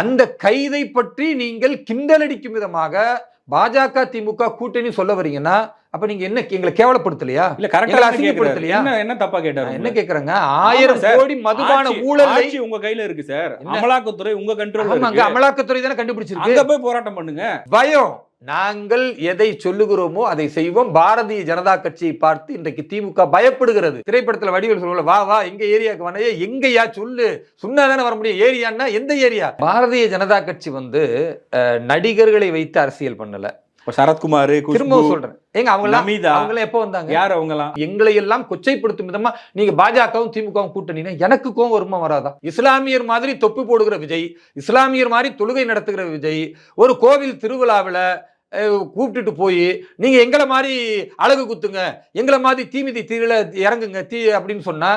அந்த கைதை பற்றி நீங்கள் கிண்டலடிக்கும் விதமாக பாஜக திமுக கூட்டணி சொல்ல வரீங்கன்னா அப்ப நீங்க என்ன எங்களை கேவலப்படுத்தலையா? இல்ல கரெக்டா அசிங்கப்படுத்தலையா? என்ன தப்பா கேட்டாரு? என்ன கேக்குறாங்க? 1000 கோடி மதுபான ஊழல் உங்க கையில இருக்கு சார். அமலாக்கத்துறை உங்க கண்ட்ரோல்ல இருக்கு. அமலாக்கத்துறை தானே கண்டுபிடிச்சிருக்கு. அங்க போய் போராட்டம் பண்ணுங்க. பயம். நாங்கள் எதை சொல்லுகிறோமோ அதை செய்வோம். பாரதிய ஜனதா கட்சியை பார்த்து இன்றைக்கு திமுக பயப்படுகிறது. திரைப்படத்துல வடிவேல் சொல்லுவாங்க, வா வா எங்க ஏரியாவுக்கு வரைய, எங்கயா சொல்லு, சொன்னாதானே வர முடியும். ஏரியான்னா எந்த ஏரியா? பாரதிய ஜனதா கட்சி நடிகர்களை வைத்து அரசியல் பண்ணல. சரத்குமார், திரும்ப சொல்றேன், எங்க அவங்க எப்ப வந்தாங்க? யார் அவங்கலாம்? எங்களை எல்லாம் கொச்சைப்படுத்தும் விதமா நீங்க பாஜகவும் திமுகவும் கூட்டணினா எனக்கு கோவம் வருமா வராதா? இஸ்லாமியர் மாதிரி தொப்பி போடுகிற விஜய், இஸ்லாமியர் மாதிரி தொழுகை நடத்துகிற விஜய் ஒரு கோவில் திருவிழாவில் கூப்பிட்டுட்டு போய் நீங்க எங்களை மாதிரி அழகு குத்துங்க, எங்களை மாதிரி தீமிதி தீரில இறங்குங்க தீ அப்படின்னு சொன்னா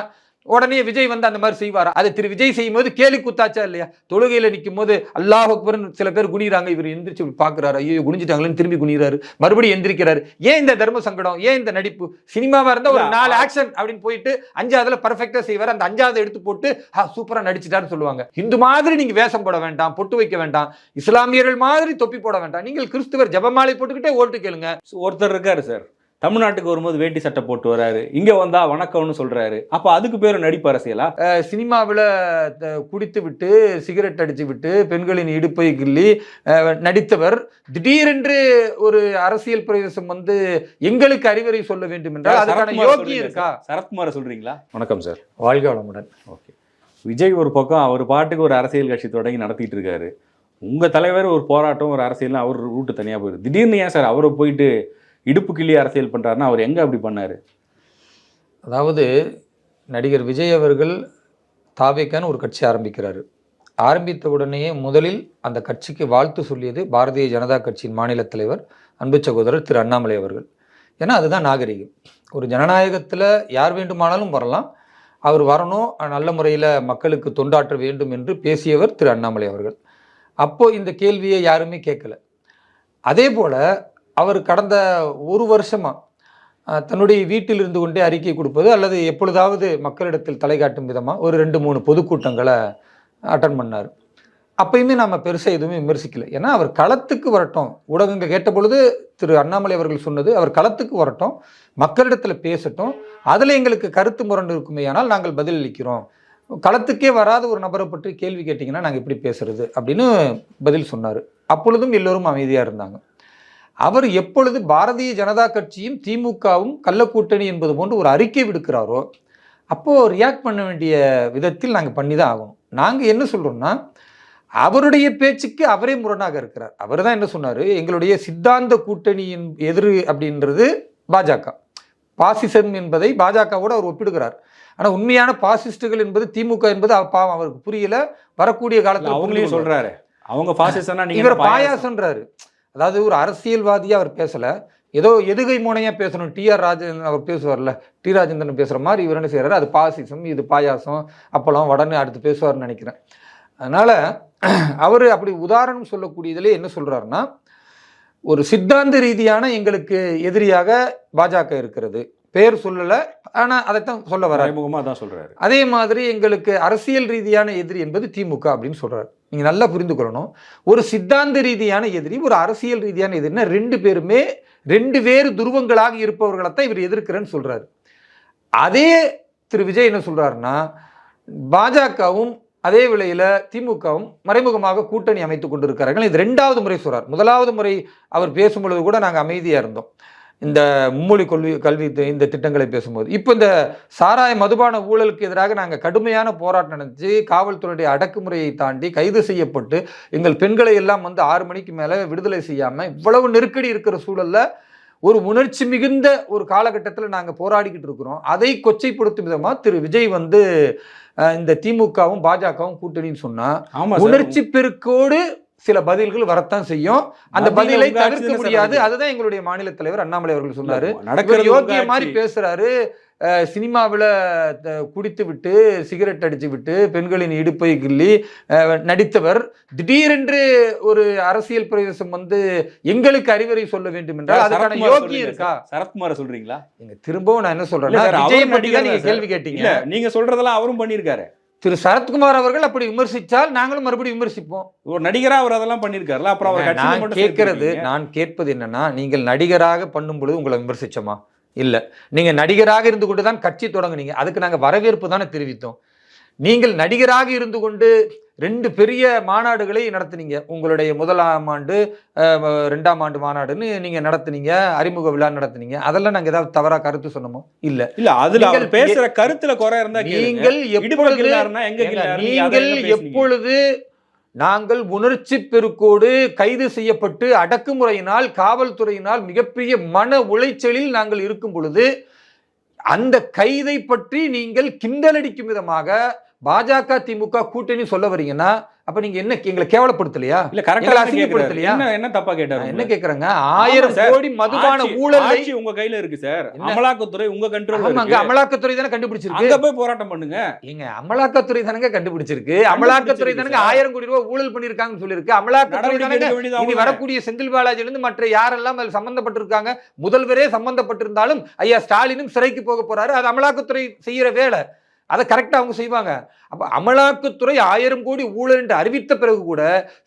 உடனே விஜய் அந்த மாதிரி செய்வாரா? அதை திரு விஜய் செய்யும் போது கேலி குத்தாச்சா இல்லையா? தொழுகையில நிற்கும் போது அல்லாஹ் அக்பர் சில பேர் குனிறாங்க, இவர் எந்திரிச்சு பாக்குறாரு, ஐயோ குனிஞ்சிட்டாங்களேன்னு திரும்பி குனிறாரு, மறுபடியும் எந்திரிக்கிறாரு. ஏன் இந்த தர்ம சங்கடம்? ஏன் இந்த நடிப்பு? சினிமாவா இருந்தா ஒரு 4 ஆக்ஷன் அப்படின்னு போயிட்டு 5ஆவதுல பர்ஃபெக்டா செய்வார். அந்த 5ஆவது எடுத்து போட்டு சூப்பரா நடிச்சிட்டாருன்னு சொல்லுவாங்க. இந்து மாதிரி நீங்க வேஷம் போட வேண்டாம், பொட்டு வைக்க வேண்டாம், இஸ்லாமியர்கள் மாதிரி தொப்பி போட வேண்டாம். நீங்கள் கிறிஸ்துவர் ஜபமாலை போட்டுக்கிட்டே ஓட்டு கேளுங்க. ஒருத்தர் இருக்காரு சார், தமிழ்நாட்டுக்கு வரும்போது வேட்டி சட்டை போட்டு வராரு, இங்க வந்தா வணக்கம்னு சொல்றாரு. அப்ப அதுக்கு பேரு நடிப்பு அரசியலா? சினிமாவில் குடித்து விட்டு சிகரெட் அடிச்சு விட்டு பெண்களின் இடுப்பை கிள்ளி நடித்தவர் திடீரென்று ஒரு அரசியல் பிரவேசம் எங்களுக்கு அறிவுரை சொல்ல வேண்டும் என்றால் அதுக்கான யோகியம் இருக்கா? சரத்குமார் சொல்றீங்களா? வணக்கம் சார். வாழ்க வளமுடன். ஓகே, விஜய் ஒரு பக்கம் அவர் பாட்டுக்கு ஒரு அரசியல் கட்சி தொடங்கி நடத்திட்டு இருக்காரு. உங்க தலைவர் ஒரு போராட்டம் ஒரு அரசியல், அவர் ரூட்டு தனியா போயிரு. திடீர்னு ஏன் சார் அவரை போயிட்டு இடுப்பு கிள்ளி அரசியல் பண்றாருன்னா அவர் எங்க அப்படி பண்ணாரு? அதாவது நடிகர் விஜய் அவர்கள் தாவேக்கான ஒரு கட்சி ஆரம்பிக்கிறாரு. ஆரம்பித்த உடனேயே முதலில் அந்த கட்சிக்கு வாழ்த்து சொல்லியது பாரதிய ஜனதா கட்சியின் மாநில தலைவர் அன்பு சகோதரர் திரு அண்ணாமலை அவர்கள். ஏன்னா அதுதான் நாகரிகம். ஒரு ஜனநாயகத்தில் யார் வேண்டுமானாலும் வரலாம், அவர் வரணும், நல்ல முறையில் மக்களுக்கு தொண்டாற்ற வேண்டும் என்று பேசியவர் திரு அண்ணாமலை அவர்கள். அப்போ இந்த கேள்வியை யாருமே கேட்கல. அதே போல அவர் கடந்த ஒரு வருஷமா தன்னுடைய வீட்டில் இருந்து கொண்டே அறிக்கை கொடுப்பது அல்லது எப்பொழுதாவது மக்களிடத்தில் தலை காட்டும் விதமாக ஒரு 2-3 பொதுக்கூட்டங்களை அட்டன் பண்ணார். அப்பயுமே நம்ம பெருசாக எதுவுமே விமர்சிக்கல. ஏன்னா அவர் களத்துக்கு வரட்டும். ஊடகங்கள் கேட்ட பொழுது திரு அண்ணாமலை அவர்கள் சொன்னது, அவர் களத்துக்கு வரட்டும், மக்களிடத்தில் பேசட்டும், அதில் எங்களுக்கு கருத்து முரண் இருக்குமே ஆனால் நாங்கள் பதில் அளிக்கிறோம். களத்துக்கே வராத ஒரு நபரை பற்றி கேள்வி கேட்டிங்கன்னா நாங்கள் எப்படி பேசுறது அப்படின்னு பதில் சொன்னார். அப்பொழுதும் எல்லோரும் அமைதியாக இருந்தாங்க. அவர் எப்பொழுது பாரதிய ஜனதா கட்சியும் திமுகவும் கள்ளக்கூட்டணி என்பது போன்று ஒரு அறிக்கை விடுக்கிறாரோ அப்போது ரியாக்ட் பண்ண வேண்டிய விதத்தில் நாங்கள் பண்ணி தான் ஆகணும். நாங்கள் என்ன சொல்கிறோம்னா, அவருடைய பேச்சுக்கு அவரே முரணாக இருக்கிறார். அவர் தான் என்ன சொன்னார், எங்களுடைய சித்தாந்த கூட்டணியின் எதிர் அப்படின்றது பாஜக, பாசிசம் என்பதை பாஜகவோடு அவர் ஒப்பிடுகிறார். ஆனால் உண்மையான பாசிஸ்டுகள் என்பது திமுக என்பது பாவம் அவருக்கு புரியல. வரக்கூடிய காலத்தில் அவங்களையும் சொல்கிறாரு, அவங்க பாசிசம்னா இவர் பாயாசன்றாரு. அதாவது ஒரு அரசியல்வாதியாக அவர் பேசலை, ஏதோ எதுகை முனையாக பேசணும். டிஆர் ராஜேந்திரன் அவர் பேசுவார்ல, டி ராஜேந்திரன் பேசுகிற மாதிரி இவர் என்ன செய்கிறாரு, அது பாசிசம், இது பாயாசம், அப்போல்லாம் உடனே அடுத்து பேசுவார்னு நினைக்கிறேன். அதனால் அவர் அப்படி உதாரணம் சொல்லக்கூடியதிலே என்ன சொல்கிறாருன்னா, ஒரு சித்தாந்த ரீதியான எங்களுக்கு எதிரியாக பாஜக இருக்கிறது, பேர் சொல்லலை ஆனால் அதைத்தான் சொல்ல வர முகமாக தான் சொல்கிறாரு. அதே மாதிரி எங்களுக்கு அரசியல் ரீதியான எதிரி என்பது திமுக அப்படின்னு சொல்கிறார். நீங்கள் நல்லா புரிந்து கொள்ளணும், ஒரு சித்தாந்த ரீதியான எதிரி ஒரு அரசியல் ரீதியான எதிரினா 2 பேருமே 2 வேறு துருவங்களாக இருப்பவர்களைத்தான் இவர் எதிர்க்கிறேன்னு சொல்கிறார். அதே திரு விஜய் என்ன சொல்கிறாருன்னா, பாஜகவும் அதே வேளையில் திமுகவும் மறைமுகமாக கூட்டணி அமைத்துக் கொண்டிருக்கிறார்கள். இது 2வது முறை சொல்கிறார். 1வது முறை அவர் பேசும்பொழுது கூட நாங்கள் அமைதியாக இருந்தோம், இந்த மும்மொழி கல்வி இந்த திட்டங்களை பேசும்போது. இப்போ இந்த சாராய மதுபான ஊழலுக்கு எதிராக நாங்கள் கடுமையான போராட்டம் நடந்துச்சு. காவல்துறையுடைய அடக்குமுறையை தாண்டி கைது செய்யப்பட்டு எங்கள் பெண்களை எல்லாம் 6 மணிக்கு மேலே விடுதலை செய்யாமல் இவ்வளவு நெருக்கடி இருக்கிற சூழலில் ஒரு உணர்ச்சி மிகுந்த ஒரு காலகட்டத்தில் நாங்கள் போராடிக்கிட்டு இருக்கிறோம். அதை கொச்சைப்படுத்தும் விதமாக திரு விஜய் இந்த திமுகவும் பாஜகவும் கூட்டணின்னு சொன்னால் உணர்ச்சி பெருக்கோடு சில பதில்கள் வரத்தான் செய்யும். அந்த பதிலை தவிர்க்க முடியாது. அதுதான் எங்களுடைய மாநில தலைவர் அண்ணாமலை அவர்கள் சொன்னாரு. யோகிய மாதிரி பேசுறாரு, சினிமாவில் குடித்து விட்டு சிகரெட் அடிச்சு விட்டு பெண்களின் இடுப்பை கிள்ளி நடித்தவர் திடீரென்று ஒரு அரசியல் பிரவேசம் எங்களுக்கு அறிவுரை சொல்ல வேண்டும் என்றால் அதுக்கான யோகியம் இருக்கா? சரத்குமார் சொல்றீங்களா? திரும்பவும் நான் என்ன சொல்றேன், விஜய் பற்றி தான் நீங்க கேள்வி கேட்டீங்க. நீங்க சொல்றதெல்லாம் அவரும் பண்ணியிருக்காரு. திரு சரத்குமார் அவர்கள் அப்படி விமர்சித்தால் நாங்களும் மறுபடியும் விமர்சிப்போம். ஒரு நடிகரா அவர் அதெல்லாம் பண்ணியிருக்காருல, அப்புறம் அவர் கட்சியில நான் மட்டும் கேட்கறது, நான் கேட்பது என்னன்னா, நீங்கள் நடிகராக பண்ணும் பொழுது உங்களை விமர்சிச்சோமா? இல்ல. நீங்க நடிகராக இருந்து கொண்டு தான் கட்சி தொடங்குனீங்க. அதுக்கு நாங்க வரவேற்பு தானே தெரிவித்தோம். நீங்கள் நடிகராக இருந்து கொண்டு 2 பெரிய மாநாடுகளை நடத்துனீங்க. உங்களுடைய 1ஆம் ஆண்டு 2ஆம் ஆண்டு மாநாடுன்னு நீங்க நடத்துனீங்க, அறிமுக விழா நடத்துனீங்க. அதெல்லாம் நாங்க ஏதாவது தவறா கருத்து சொன்னோமோ? இல்ல. இல்ல அதுல அவர் பேசுற கருத்துல குறை இருந்தா நீங்கள் எப்பொழுது நாங்கள் உணர்ச்சி பெருக்கோடு கைது செய்யப்பட்டு அடக்குமுறையினால் காவல்துறையினால் மிகப்பெரிய மன உளைச்சலில் நாங்கள் இருக்கும் பொழுது அந்த கைதை பற்றி நீங்கள் கிண்டலடிக்கும் விதமாக பாஜக திமுக கூட்டணி சொல்ல வரீங்கன்னா, அப்ப நீங்க என்ன எங்களை கேவலப்படுத்தலையா? இல்ல கரெக்டா அசிங்கப்படுத்தலையா? என்ன தப்பா கேட்டாரு? என்ன கேக்குறாங்க? 1000 கோடி மதுபான ஊழல் உங்க கையில இருக்கு சார். அமலாக்கத்துறை உங்க கண்ட்ரோல்ல இருக்கு. அங்க அமலாக்கத்துறை தானே கண்டுபிடிச்சிருக்கு. அங்க போய் போராட்டம் பண்ணுங்க. ஏங்க அமலாக்கத்துறை தானங்க கண்டுபிடிச்சிருக்கு. அமலாக்கத்துறை தானங்க 1000 கோடி ரூபாய் ஊழல் பண்ணிருக்காங்கன்னு சொல்லிருக்கு. அமலாக்கத்துறை தானங்க இனி வரக்கூடிய செந்தில் பாலாஜில இருந்து மற்ற யாரெல்லாம் அதில் சம்பந்தப்பட்டிருக்காங்க, முதல்வரே சம்பந்தப்பட்டிருந்தாலும் ஐயா ஸ்டாலினும் சிறைக்கு போக போறாரு. அது அமலாக்கத்துறை செய்யற வேலை. அதை கரெக்டா அவங்க செய்வாங்க. அப்ப அமலாக்கத்துறை 1000 கோடி ஊழல் என்று அறிவித்த பிறகு கூட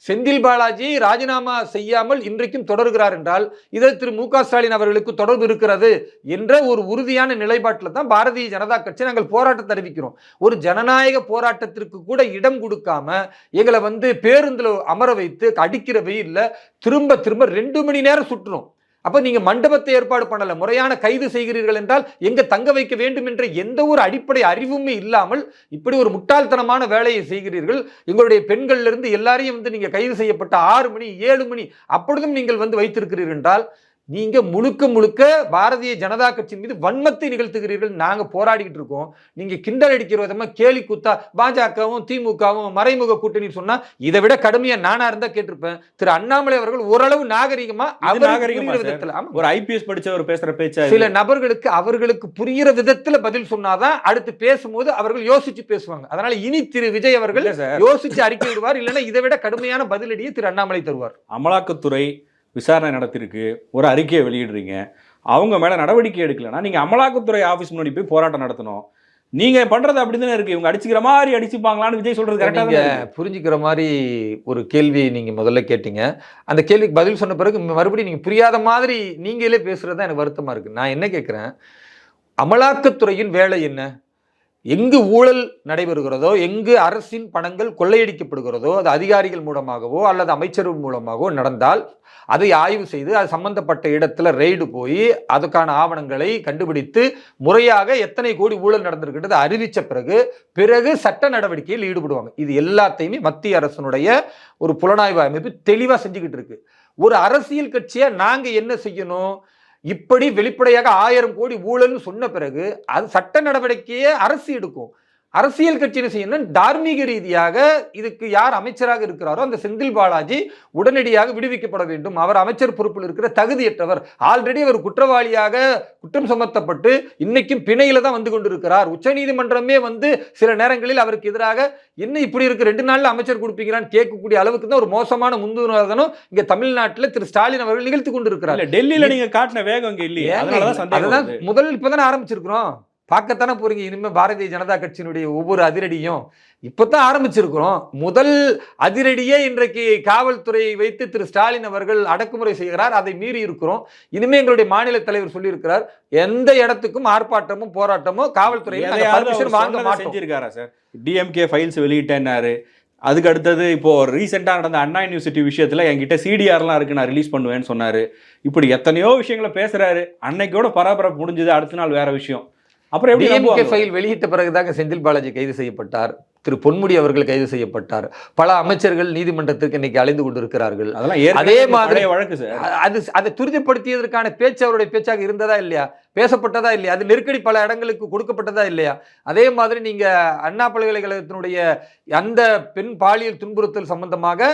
செந்தில் பாலாஜி ராஜினாமா செய்யாமல் இன்றைக்கும் தொடர்கிறார் என்றால் இதில் திரு மு க ஸ்டாலின் அவர்களுக்கு தொடர்பு இருக்கிறது என்ற ஒரு உறுதியான நிலைப்பாட்டில் தான் பாரதிய ஜனதா கட்சி நாங்கள் போராட்டத்தை அறிவிக்கிறோம். ஒரு ஜனநாயக போராட்டத்திற்கு கூட இடம் கொடுக்காம எங்களை பேருந்துல அமர வைத்து அடிக்கிற வெயில்ல திரும்ப திரும்ப 2 மணி நேரம் சுற்றுறோம். அப்ப நீங்க மண்டபத்தை ஏற்பாடு பண்ணல, முறையான கைது செய்கிறீர்கள் என்றால் எங்க தங்க வைக்க வேண்டும் என்ற எந்த ஒரு அடிப்படை அறிவுமே இல்லாமல் இப்படி ஒரு முட்டாள்தனமான வேலையை செய்கிறீர்கள். எங்களுடைய பெண்கள்ல இருந்து எல்லாரையும் நீங்க கைது செய்யப்பட்ட 6 மணி 7 மணி அப்பொழுதும் நீங்கள் வைத்திருக்கிறீர்கள் என்றால் நீங்க முழுக்க முழுக்க பாரதிய ஜனதா கட்சி மீது வன்மத்தை நிகழ்த்துகிறீர்கள். நாங்க போராடிக்கிட்டு இருக்கோம். நீங்க கிண்டல் அடிக்கிற விதமா கேலி கூத்தா பாஜகவும் திமுகவும் மறைமுக கூட்டணி சொன்னா இதை விட கடுமையா நானா இருந்தா கேட்டிருப்பேன். திரு அண்ணாமலை அவர்கள் ஓரளவு நாகரிகமா விதத்துல ஒரு ஐபிஎஸ் படிச்சவர் பேசுற பேச்சா சில நபர்களுக்கு அவர்களுக்கு புரிகிற விதத்துல பதில் சொன்னாதான் அடுத்து பேசும்போது அவர்கள் யோசிச்சு பேசுவாங்க. அதனால இனி திரு விஜய் அவர்கள் யோசிச்சு அறிக்கை விடுவார். இல்லைன்னா இதை விட கடுமையான பதிலடியை திரு அண்ணாமலை தருவார். அமலாக்கத்துறை விசாரணை நடத்திருக்கு, ஒரு அறிக்கையை வெளியிடுறீங்க, அவங்க மேல நடவடிக்கை எடுக்கலன்னா நீங்க அமலாக்கத்துறை ஆபீஸ் முன்னாடி போய் போராட்டம் நடத்தணும். நீங்க பண்றது அப்படிதானே இருக்கு. இவங்க அடிச்சுக்கிற மாதிரி அடிச்சுப்பாங்களான்னு விஜய் சொல்றது கரெக்டா புரிஞ்சுக்கிற மாதிரி ஒரு கேள்வி நீங்க முதல்ல கேட்டீங்க. அந்த கேள்விக்கு பதில் சொன்ன பிறகு மறுபடியும் நீங்க புரியாத மாதிரி நீங்களே பேசுறது எனக்கு வருத்தமா இருக்கு. நான் என்ன கேட்கிறேன், அமலாக்கத்துறையின் வேலை என்ன? எங்கு ஊழல் நடைபெறுகிறதோ, எங்கு அரசின் பணங்கள் கொள்ளையடிக்கப்படுகிறதோ, அது அதிகாரிகள் மூலமாகவோ அல்லது அமைச்சர்கள் மூலமாகவோ நடந்தால் அதை ஆய்வு செய்து அது சம்பந்தப்பட்ட இடத்துல ரெய்டு போய் அதுக்கான ஆவணங்களை கண்டுபிடித்து முறையாக எத்தனை கோடி ஊழல் நடந்திருக்கிறது அறிவிச்ச பிறகு சட்ட நடவடிக்கையில் ஈடுபடுவாங்க. இது எல்லாத்தையுமே மத்திய அரசினுடைய ஒரு புலனாய்வு அமைப்பு தெளிவா செஞ்சுக்கிட்டு இருக்கு. ஒரு அரசியல் கட்சியா நாங்க என்ன செய்யணும்? இப்படி வெளிப்படையாக 1000 கோடி ஊழல் சொன்ன பிறகு அது சட்ட நடவடிக்கையை அரசு எடுக்கும். அரசியல் கட்சியை செய்யணும். தார்மீக ரீதியாக இதுக்கு யார் அமைச்சராக இருக்கிறாரோ அந்த செந்தில் பாலாஜி உடனடியாக விடுவிக்கப்பட வேண்டும். அவர் அமைச்சர் பொறுப்பில் இருக்கிற தகுதியற்றவர். ஆல்ரெடி அவர் குற்றவாளியாக குற்றம் சுமத்தப்பட்டு இன்னைக்கும் பிணையில தான் வந்து கொண்டிருக்கிறார். உச்சநீதிமன்றமே சில நேரங்களில் அவருக்கு எதிராக என்ன இப்படி இருக்கு 2 நாள்ல அமைச்சர் கொடுப்பீங்களான்னு கேட்கக்கூடிய அளவுக்கு தான் ஒரு மோசமான முன்னுதாரணம் இங்க தமிழ்நாட்டில் திரு ஸ்டாலின் அவர்கள் நிகழ்த்தி கொண்டிருக்கிறார். டெல்லியில நீங்க காட்டின வேகம் இங்க இல்லையே. அதுதான் முதல் இப்பதானே ஆரம்பிச்சிருக்கிறோம். பார்க்கத்தானே போறீங்க. இனிமே பாரதிய ஜனதா கட்சியினுடைய ஒவ்வொரு அதிரடியும் இப்பதான் ஆரம்பிச்சிருக்கிறோம். முதல் அதிரடியே இன்றைக்கு காவல்துறையை வைத்து திரு ஸ்டாலின் அவர்கள் அடக்குமுறை செய்கிறார். அதை மீறி இருக்கிறோம். இனிமே எங்களுடைய மாநில தலைவர் சொல்லியிருக்கிறார், எந்த இடத்துக்கும் ஆர்ப்பாட்டமும் போராட்டமோ காவல்துறையில் வாங்க மாட்டோம் சார். DMK files வெளியிட்டேன்னாரு. அதுக்கு அடுத்தது இப்போ ரீசெண்டாக நடந்த அண்ணா யூனிவர்சிட்டி விஷயத்துல என்கிட்ட சிடிஆர்லாம் இருக்கு, நான் ரிலீஸ் பண்ணுவேன்னு சொன்னாரு. இப்படி எத்தனையோ விஷயங்களை பேசுறாரு. அன்னைக்கோட பரபரப்பு முடிஞ்சது, அடுத்த நாள் வேற விஷயம். அப்புறம் டிஎம்கே ஃபைல் வெளியிட்ட பிறகுதாங்க செந்தில் பாலாஜி கைது செய்யப்பட்டார். திரு பொன்முடி அவர்கள் கைது செய்யப்பட்டார். பல அமைச்சர்கள் நீதிமன்றத்திற்கு இன்னைக்கு அலைந்து கொண்டிருக்கிறார்கள். அதே மாதிரி வழக்கு அதை துரிதப்படுத்தியதற்கான பேச்சு அவருடைய பேச்சாக இருந்ததா இல்லையா? பேசப்பட்டதா இல்லையா? அது நெருக்கடி பல இடங்களுக்கு கொடுக்கப்பட்டதா இல்லையா? அதே மாதிரி நீங்க அண்ணா பல்கலைக்கழகத்தினுடைய அந்த பெண் பாலியல் துன்புறுத்தல் சம்பந்தமாக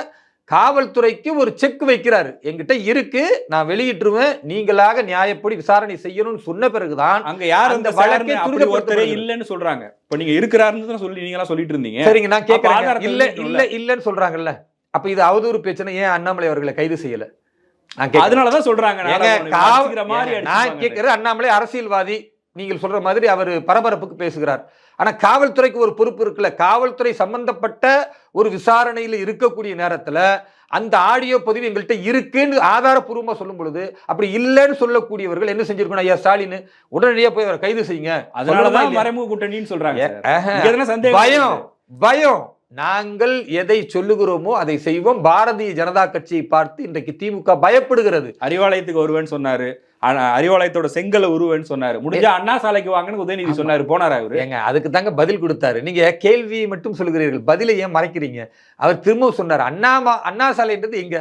காவல்துறைக்கு ஒரு செக் வைக்கிறாரு, என்கிட்ட இருக்கு, நான் வெளியிட்டுருவேன், நீங்களாக நியாயப்படி விசாரணை செய்யணும்னு சொன்ன பிறகுதான் அங்க யார் அந்த வழக்கை துரிதப்படுத்தவே இல்லைன்னு சொல்றாங்க. இப்ப நீங்க இருக்கிறாருன்னு சொல்லி நீங்களா சொல்லிட்டு இருந்தீங்க. சரிங்க, நான் கேட்கறேன். இல்லன்னு சொல்றாங்கல்ல, அப்ப இது அவதூறு பேச்சுன்னா ஏன் அண்ணாமலை அவர்களை கைது செய்யல? அதனாலதான் சொல்றாங்க. நான் கேட்கிறது, அண்ணாமலை அரசியல்வாதி, நீங்கள் சொல்ற மாதிரி அவர் பரபரப்புக்கு பேசுகிறார். ஆனா காவல்துறைக்கு ஒரு பொறுப்பு இருக்குல்ல. காவல்துறை சம்பந்தப்பட்ட ஒரு விசாரணையில் இருக்கக்கூடிய நேரத்துல அந்த ஆடியோ பதிவு எங்கள்கிட்ட இருக்குன்னு ஆதாரப்பூர்வமா சொல்லும் பொழுது, அப்படி இல்லைன்னு சொல்லக்கூடியவர்கள் என்ன செஞ்சிருக்கணும்? ஐயா ஸ்டாலின் உடனடியா போய் அவரை கைது செய்யுங்க. அதனாலதான் மறைமுக கூட்டணின்னு சொல்றாங்க. பயம் பயம். நாங்கள் எதை சொல்லுகிறோமோ அதை செய்வோம். பாரதிய ஜனதா கட்சியை பார்த்து இன்றைக்கு திமுக பயப்படுகிறது. அறிவாலயத்துக்கு வருவேன்னு சொன்னாரு, அறிவாலயத்தோட செங்கலை உருவேன்னு சொன்னாரு. முடிஞ்சா அண்ணா சாலைக்கு வாங்கன்னு உதயநிதி சொன்னாரு, போனாரா அவரு? ஏங்க அதுக்கு தாங்க பதில் கொடுத்தாரு. நீங்க கேள்வியை மட்டும் சொல்லுகிறீர்கள், பதிலை ஏன் மறைக்கிறீங்க? அவர் திரும்பவும் சொன்னார், அண்ணா சாலைன்றது எங்க?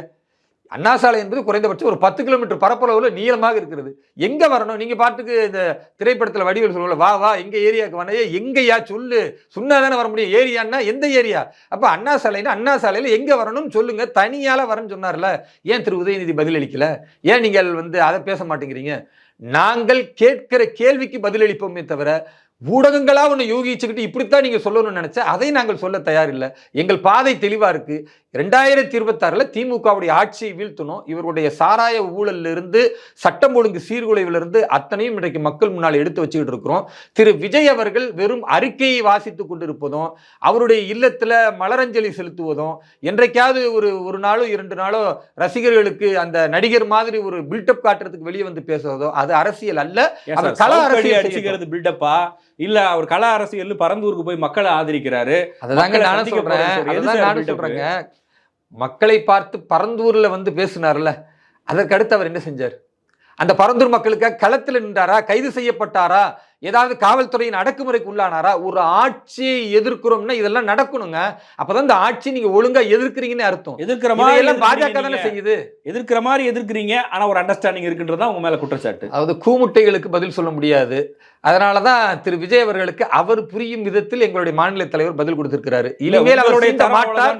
அண்ணா சாலை என்பது குறைந்தபட்சம் ஒரு 10 கிலோமீட்டர் பரப்பளவுல நீளமாக இருக்கிறது. எங்க வரணும்? நீங்க பாட்டுக்கு இந்த திரைப்படத்துல வடிவேல் சொல்லுவல, வா வா எங்க ஏரியாவுக்கு வரைய, எங்கயா சொல்லு, சொன்னாதானே வர முடியும். ஏரியான்னா எந்த ஏரியா? அப்ப அண்ணா சாலைன்னா அண்ணா சாலையில எங்க வரணும்னு சொல்லுங்க, தனியால வரேன்னு சொன்னார்ல. ஏன் திரு உதயநிதி பதில் அளிக்கல? ஏன் நீங்கள் அதை பேச மாட்டேங்கிறீங்க? நாங்கள் கேட்கிற கேள்விக்கு பதிலளிப்போமே தவிர, ஊடகங்களா ஒன்று யூகிச்சுக்கிட்டு இப்படித்தான் நீங்க சொல்லணும்னு நினைச்சா அதை நாங்கள் சொல்ல தயாரில்லை. எங்கள் பாதை தெளிவா இருக்கு. 2026 திமுகவுடைய ஆட்சியை வீழ்த்தணும். இவருடைய சாராய ஊழல்ல இருந்து, சட்டம் ஒழுங்கு சீர்குலைவுல இருந்து அத்தனையும் இன்றைக்கு மக்கள் முன்னால் எடுத்து வச்சுக்கிட்டு இருக்கிறோம். திரு விஜய் அவர்கள் வெறும் அறிக்கையை வாசித்துக் கொண்டிருப்பதும், அவருடைய இல்லத்துல மலரஞ்சலி செலுத்துவதும், என்றைக்காவது ஒரு நாளோ 2 நாளோ ரசிகர்களுக்கு அந்த நடிகர் மாதிரி ஒரு பில்டப் காட்டுறதுக்கு வெளியே வந்து பேசுவதோ அது அரசியல் அல்ல. அவர் கள அரசியல் அடிச்சுக்கிறது பில்டப்பா இல்ல. அவர் கள அரசியல் பரந்தூருக்கு போய் மக்களை ஆதரிக்கிறாரு. அதுதாங்க நானும் சொல்றேங்க. மக்களை பார்த்து பரந்தூர்ல வந்து பேசினார்ல, அதற்கு அடுத்து அவர் என்ன செஞ்சார்? அந்த பரந்தூர் மக்களுக்கு களத்தில் நின்றாரா? கைது செய்யப்பட்டாரா? ஏதாவது காவல்துறையின் அடக்குமுறைக்கு உள்ளானாரா? ஒரு ஆட்சியை எதிர்க்கிறோம்னா இதெல்லாம் நடக்கணுங்க. அப்பதான் இந்த ஆட்சி நீங்க ஒழுங்கா எதிர்க்கிறீங்கன்னு அர்த்தம். எதிர்க்கிற மாதிரி எல்லாம் பாஜக தானே செய்யுது. எதிர்க்கிற மாதிரி எதிர்க்கிறீங்க, ஆனா ஒரு அண்டர்ஸ்டாண்டிங் இருக்குன்றதா உங்க மேல குற்றச்சாட்டு. அதாவது கூமுட்டைகளுக்கு பதில் சொல்ல முடியாது. அதனாலதான் திரு விஜய் அவர்களுக்கு அவர் புரியும் விதத்தில் எங்களுடைய மாநில தலைவர் பதில் கொடுத்திருக்கிறாரு. இனிமேல் அவருடைய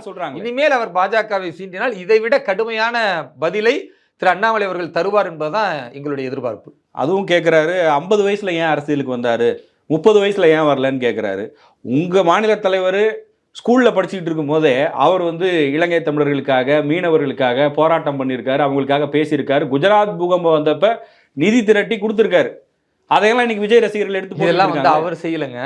சொல்றாங்க, இனிமேல் அவர் பாஜகவை சீண்டினால் இதைவிட கடுமையான பதிலை திரு அண்ணாமலை அவர்கள் தருவார் என்பதுதான் எங்களுடைய எதிர்பார்ப்பு. அதுவும் கேட்கிறாரு, 50 வயசுல ஏன் அரசியலுக்கு வந்தாரு, 30 வயசுல ஏன் வரலன்னு கேட்கிறாரு. உங்க மாநில தலைவர் ஸ்கூல்ல படிச்சுட்டு இருக்கும் போதே அவர் இலங்கை தமிழர்களுக்காக, மீனவர்களுக்காக போராட்டம் பண்ணியிருக்காரு, அவங்களுக்காக பேசியிருக்காரு. குஜராத் பூகம்பம் வந்தப்ப நிதி திரட்டி கொடுத்திருக்காரு. அதையெல்லாம் இன்னைக்கு விஜய் ரசிகர்கள் எடுத்து இதெல்லாம் அவர் செய்யலைங்க.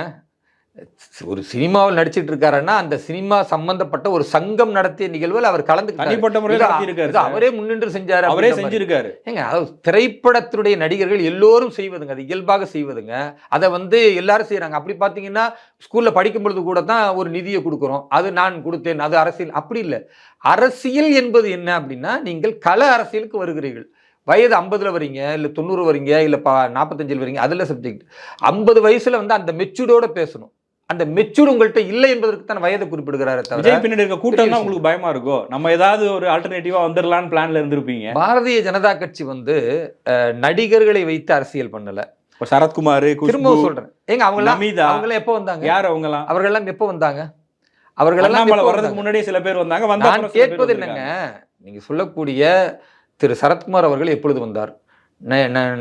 ஒரு சினிமாவில் நடிச்சிட்டு இருக்காருன்னா அந்த சினிமா சம்பந்தப்பட்ட ஒரு சங்கம் நடத்திய நிகழ்வில் அவர் தனிப்பட்ட முறையில் அவரே முன்னின்று செஞ்சாரு, அவரே செஞ்சிருக்காரு. ஏங்க அதாவது திரைப்படத்தினுடைய நடிகர்கள் எல்லோரும் செய்வதுங்க, அது இயல்பாக செய்வதுங்க. அதை எல்லாரும் செய்யறாங்க. அப்படி பாத்தீங்கன்னா ஸ்கூல்ல படிக்கும் பொழுது கூட தான் ஒரு நிதியை கொடுக்குறோம், அது நான் கொடுத்தேன், அது அரசியல். அப்படி இல்லை. அரசியல் என்பது என்ன அப்படின்னா, நீங்கள் கள அரசியலுக்கு வருகிறீர்கள். வயது 50ல வரீங்க, இல்லை 90 வரீங்க, இல்லை 45 வரீங்க, அதில் சப்ஜெக்ட். 50 வயசுல அந்த மெச்சூர்டோட பேசணும். அந்த மெச்சூர் உங்கள்கிட்ட இல்லை என்பதற்கு தான் வயதை குறிப்பிடுகிறாரு. விஜய் பின்னாடி இருக்க கூட்டம் தான் உங்களுக்கு பயமா இருக்கோ? நம்ம ஏதாவது ஒரு ஆல்டர்னேட்டிவா வந்துடலான்னு பிளான்ல இருந்திருப்பீங்க. பாரதிய ஜனதா கட்சி நடிகர்களை வைத்து அரசியல் பண்ணல. சரத்குமார், திரும்ப சொல்றேன், எங்க அவங்க எப்போ வந்தாங்க? யார் அவங்கலாம்? அவர்களெல்லாம் எப்போ வந்தாங்க? அவர்களெல்லாம் வர்றதுக்கு முன்னாடியே சில பேர் வந்தாங்க. நான் கேட்பது என்னங்க, நீங்க சொல்லக்கூடிய திரு சரத்குமார் அவர்கள் எப்பொழுது வந்தார்?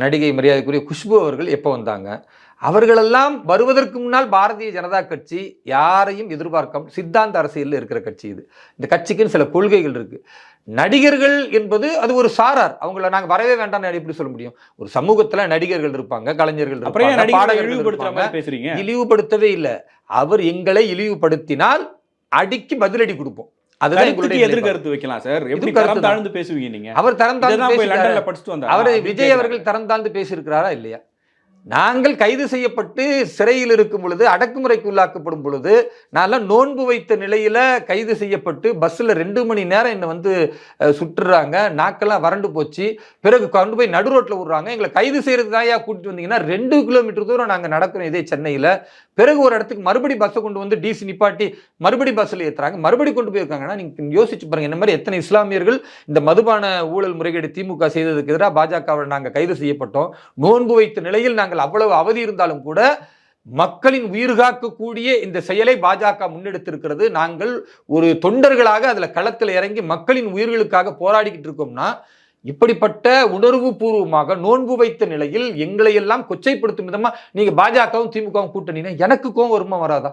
நடிகை மரியாதைக்குரிய குஷ்பு அவர்கள் எப்போ வந்தாங்க? அவர்களெல்லாம் வருவதற்கு முன்னால் பாரதிய ஜனதா கட்சி யாரையும் எதிர்பார்க்காம சித்தாந்த அரசியலில் இருக்கிற கட்சி இது. இந்த கட்சிக்குன்னு சில கொள்கைகள் இருக்கு. நடிகர்கள் என்பது அது ஒரு சாரார். அவங்கள நாங்கள் வரவே வேண்டாம்னு எப்படி சொல்ல முடியும்? ஒரு சமூகத்துல நடிகர்கள் இருப்பாங்க, கலைஞர்கள் இருப்பாங்க, பாடகர்கள் இருப்பாங்க. இழிவுபடுத்தவே இல்லை. அவர் எங்களை இழிவுபடுத்தினால் அடிக்கு பதிலடி கொடுப்போம். எதிர்கருத்து வைக்கலாம் சார். எப்படி தரம் தாழ்ந்து பேசுவீங்க நீங்க? அவர் தரம் தாழ்ந்து அவர் விஜய் அவர்கள் தரம் தாழ்ந்து பேசியிருக்கிறாரா இல்லையா? நாங்கள் கைது செய்யப்பட்டு சிறையில் இருக்கும் பொழுது, அடக்குமுறைக்கு உள்ளாக்கப்படும் பொழுது, நான் நோன்பு வைத்த நிலையில கைது செய்யப்பட்டு பஸ்ல 2 மணி நேரம் என்னை சுட்டுறாங்க, நாக்கெல்லாம் வறண்டு போச்சு. பிறகு கொண்டு போய் நடு ரோட்ல விடுறாங்க. எங்களை கைது செய்யறது தாயா கூட்டிட்டு வந்தீங்கன்னா 2 கிலோமீட்டர் தூரம் நாங்க நடக்கிறோம் இதே சென்னையில. பிறகு ஒரு இடத்துக்கு மறுபடி பஸ்ஸை கொண்டு டிசி நிப்பாட்டி மறுபடி பஸ்ல ஏற்றுறாங்க, மறுபடி கொண்டு போயிருக்காங்கன்னா நீங்க யோசிச்சு பாருங்க. என்ன மாதிரி எத்தனை இஸ்லாமியர்கள் இந்த மதுபான ஊழல் முறைகேடு திமுக செய்ததுக்கு எதிராக பாஜகவை நாங்க கைது செய்யப்பட்டோம். நோன்பு வைத்த நிலையில் நாங்கள் அவ்வளவு அவதி இருந்தாலும் கூட மக்களின் உயிர் காக்கக்கூடிய இந்த செயலை பாஜக முன்னெடுத்திருக்கிறது. நாங்கள் ஒரு தொண்டர்களாக அதுல களத்தில் இறங்கி மக்களின் உயிர்களுக்காக போராடிக்கிட்டு இருக்கோம்னா, இப்படிப்பட்ட உணர்வு பூர்வமாக நோன்பு வைத்த நிலையில் எங்களை எல்லாம் கொச்சைப்படுத்தும் விதமா நீங்க பாஜகவும் திமுகவும் கூட்டணினா எனக்கு கோவம் வருமா வராதா?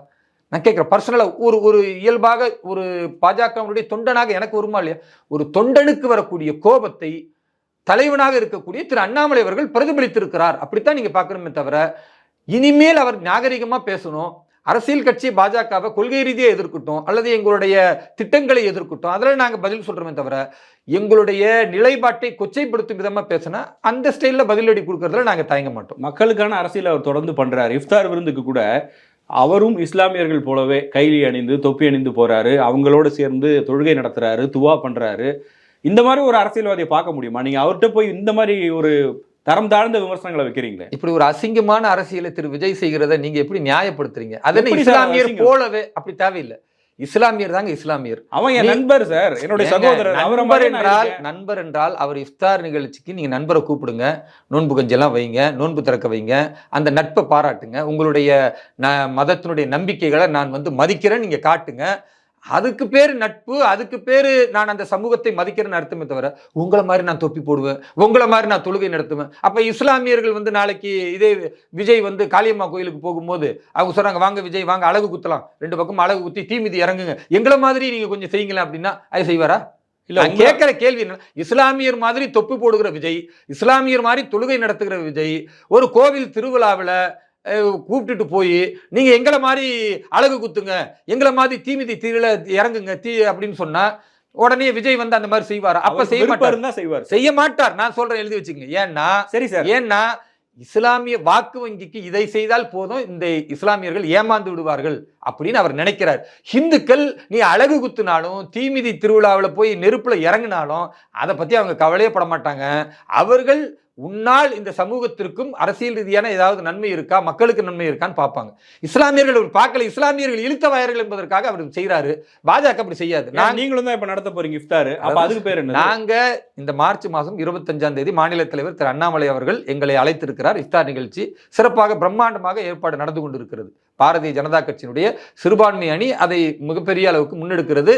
நான் கேட்கிறேன். பர்சனலா ஒரு இயல்பாக ஒரு பாஜகவுடைய தொண்டனாக எனக்கு வருமா இல்லையா? ஒரு தொண்டனுக்கு வரக்கூடிய கோபத்தை தலைவனாக இருக்கக்கூடிய திரு அண்ணாமலை அவர்கள் பிரதிபலித்திருக்கிறார். அப்படித்தான் நீங்க பார்க்கணுமே தவிர, இனிமேல் அவர் நாகரிகமா பேசணும், அரசியல் கட்சி பாஜகவை கொள்கை ரீதியாக எதிர்க்கட்டும் அல்லது எங்களுடைய திட்டங்களை எதிர்க்கட்டும், அதில் நாங்கள் பதில் சொல்றோமே தவிர எங்களுடைய நிலைப்பாட்டை கொச்சைப்படுத்தும் விதமா பேசினா அந்த ஸ்டைலில் பதிலடி கொடுக்கறதுல நாங்கள் தயங்க மாட்டோம். மக்களுக்கான அரசியல் அவர் தொடர்ந்து பண்றாரு. இஃப்தார் விருந்துக்கு கூட அவரும் இஸ்லாமியர்கள் போலவே கைலி அணிந்து தொப்பி அணிந்து போறாரு, அவங்களோடு சேர்ந்து தொழுகை நடத்துறாரு, துவா பண்றாரு. இந்த மாதிரி ஒரு அரசியல்வாதியை பார்க்க முடியுமா? நீங்க அவர்கிட்ட போய் இந்த மாதிரி ஒரு தரம் தாழ்ந்த விமர்சனங்களை வைக்கிறீங்களே. இப்படி ஒரு அசிங்கமான அரசியலை திரு விஜய் செய்கிறத நீங்க எப்படி நியாயப்படுத்துறீங்க? அதனை இஸ்லாமியர் போலவே அப்படி தேவையில்லை. இஸ்லாமியர் தாங்க இஸ்லாமியர். அவன் என் நண்பர் சார், என்னுடைய சகோதரர். நண்பர் என்றால் அவர் இஃப்தார் நிகழ்ச்சிக்கு நீங்க நண்பரை கூப்பிடுங்க, நோன்பு கஞ்செல்லாம் வைங்க, நோன்பு திறக்க வைங்க, அந்த நட்பை பாராட்டுங்க, உங்களுடைய மதத்தினுடைய நம்பிக்கைகளை நான் மதிக்கிறேன் நீங்க காட்டுங்க. அதுக்கு பேரு நட்பு, அதுக்கு பேரு நான் அந்த சமூகத்தை மதிக்கிறேன்னு அர்த்தமே தவிர உங்களை மாதிரி நான் தொப்பி போடுவேன், உங்களை மாதிரி நான் தொழுகை நடத்துவேன். அப்ப இஸ்லாமியர்கள் நாளைக்கு இதே விஜய் காளியம்மா கோயிலுக்கு போகும்போது அவங்க சொல்றாங்க, வாங்க விஜய் வாங்க அழகு குத்தலாம், 2 பக்கம் அழகு குத்தி தீ மிதி இறங்குங்க, எங்களை மாதிரி நீங்க கொஞ்சம் செய்யுங்களா அப்படின்னா அது செய்வாரா? இல்ல கேட்கிற கேள்வி என்ன, இஸ்லாமியர் மாதிரி தொப்பி போடுகிற விஜய், இஸ்லாமியர் மாதிரி தொழுகை நடத்துகிற விஜய் ஒரு கோவில் திருவிழாவில் கூப்பிட்டுட்டு போய் நீங்க எங்களை மாதிரி அழகு குத்துங்க, எங்களை மாதிரி தீமிதி தீர இறங்குங்க தீ அப்படின்னு சொன்னா உடனே விஜய் அந்த மாதிரி செய்வார்? அப்ப செய்ய மாட்டார், செய்ய மாட்டார். நான் சொல்றேன், எழுதி வச்சுக்கங்க. ஏன்னா சரி சார், ஏன்னா இஸ்லாமிய வாக்கு வங்கிக்கு இதை செய்தால் போதும், இந்த இஸ்லாமியர்கள் ஏமாந்து விடுவார்கள் அப்படின்னு அவர் நினைக்கிறார். ஹிந்துக்கள் நீ அழகு குத்துனாலும் தீமிதி திருவிழாவில் போய் நெருப்புல இறங்கினாலும் அதை பத்தி அவங்க கவலையே பட மாட்டாங்க. அவர்கள் உன்னால் இந்த சமூகத்திற்கும் அரசியல் ரீதியான ஏதாவது நன்மை இருக்கா, மக்களுக்கு நன்மை இருக்கான்னு பார்ப்பாங்க. இஸ்லாமியர்கள் பார்க்கல, இஸ்லாமியர்கள் இழுத்த வயர்கள் என்பதற்காக அவர் செய்யறாரு. பாஜக அப்படி செய்யாது. நீங்களும் தான் இப்ப நடத்த போறீங்க இஃப்தார். அப்ப அதுக்கு பேர் என்ன? நாங்க இந்த மார்ச் மாதம் 25ஆம் தேதி மாநில தலைவர் திரு அண்ணாமலை அவர்கள் எங்களை அழைத்திருக்கிறார். இஃப்தார் நிகழ்ச்சி சிறப்பாக பிரம்மாண்டமாக ஏற்பாடு நடந்து கொண்டிருக்கிறது. பாரதிய ஜனதா கட்சியினுடைய சிறுபான்மை அணி அதை மிகப்பெரிய அளவுக்கு முன்னெடுக்கிறது.